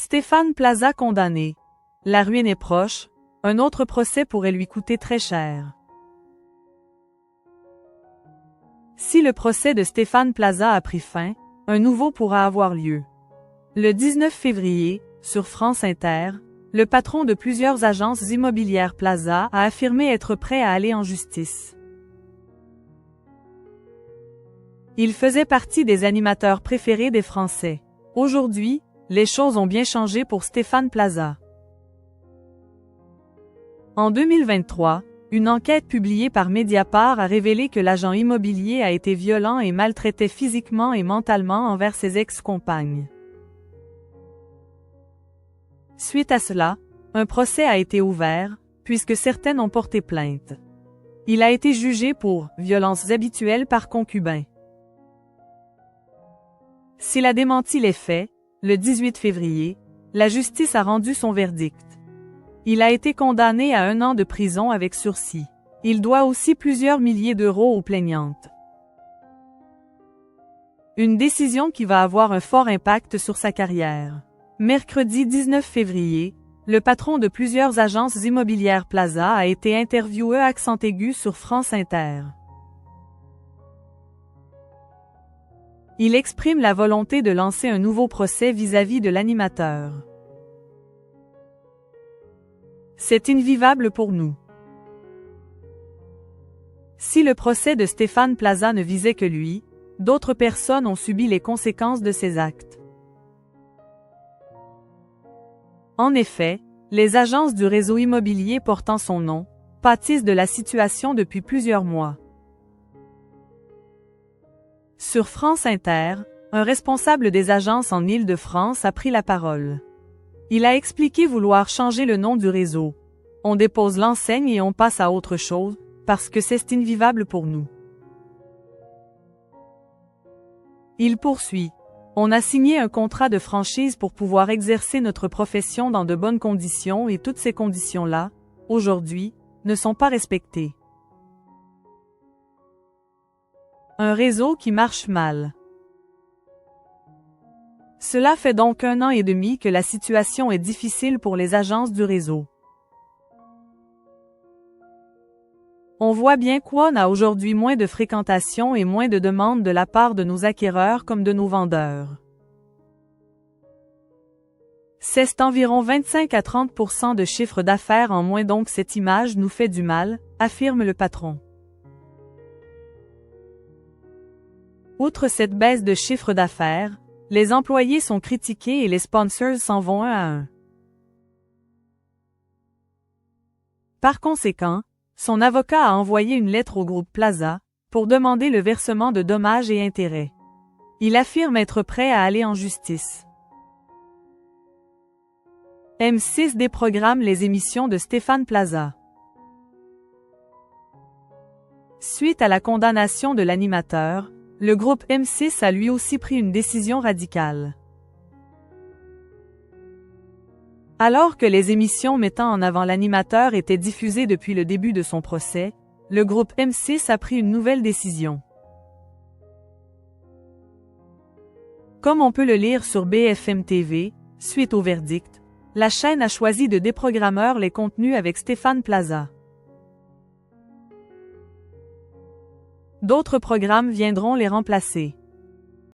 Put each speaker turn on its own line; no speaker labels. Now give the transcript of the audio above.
Stéphane Plaza condamné. La ruine est proche, un autre procès pourrait lui coûter très cher. Si le procès de Stéphane Plaza a pris fin, un nouveau pourra avoir lieu. Le 19 février, sur France Inter, le patron de plusieurs agences immobilières Plaza a affirmé être prêt à aller en justice. Il faisait partie des animateurs préférés des Français. Aujourd'hui, les choses ont bien changé pour Stéphane Plaza. En 2023, une enquête publiée par Mediapart a révélé que l'agent immobilier a été violent et maltraitait physiquement et mentalement envers ses ex-compagnes. Suite à cela, un procès a été ouvert, puisque certaines ont porté plainte. Il a été jugé pour « violences habituelles par concubin ». S'il a démenti les faits, le 18 février, la justice a rendu son verdict. Il a été condamné à 1 an de prison avec sursis. Il doit aussi plusieurs milliers d'euros aux plaignantes. Une décision qui va avoir un fort impact sur sa carrière. Mercredi 19 février, le patron de plusieurs agences immobilières Plaza a été interviewé à accent aigu sur France Inter. Il exprime la volonté de lancer un nouveau procès vis-à-vis de l'animateur. C'est invivable pour nous. Si le procès de Stéphane Plaza ne visait que lui, d'autres personnes ont subi les conséquences de ses actes. En effet, les agences du réseau immobilier portant son nom pâtissent de la situation depuis plusieurs mois. Sur France Inter, un responsable des agences en Île-de-France a pris la parole. Il a expliqué vouloir changer le nom du réseau. On dépose l'enseigne et on passe à autre chose, parce que c'est invivable pour nous. Il poursuit. On a signé un contrat de franchise pour pouvoir exercer notre profession dans de bonnes conditions et toutes ces conditions-là, aujourd'hui, ne sont pas respectées. Un réseau qui marche mal. Cela fait donc 1 an et demi que la situation est difficile pour les agences du réseau. On voit bien qu'on a aujourd'hui moins de fréquentation et moins de demandes de la part de nos acquéreurs comme de nos vendeurs. C'est environ 25 à 30% de chiffre d'affaires en moins, donc cette image nous fait du mal, affirme le patron. Outre cette baisse de chiffre d'affaires, les employés sont critiqués et les sponsors s'en vont un à un. Par conséquent, son avocat a envoyé une lettre au groupe Plaza pour demander le versement de dommages et intérêts. Il affirme être prêt à aller en justice. M6 déprogramme les émissions de Stéphane Plaza. Suite à la condamnation de l'animateur, le groupe M6 a lui aussi pris une décision radicale. Alors que les émissions mettant en avant l'animateur étaient diffusées depuis le début de son procès, le groupe M6 a pris une nouvelle décision. Comme on peut le lire sur BFM TV, suite au verdict, la chaîne a choisi de déprogrammer les contenus avec Stéphane Plaza. D'autres programmes viendront les remplacer.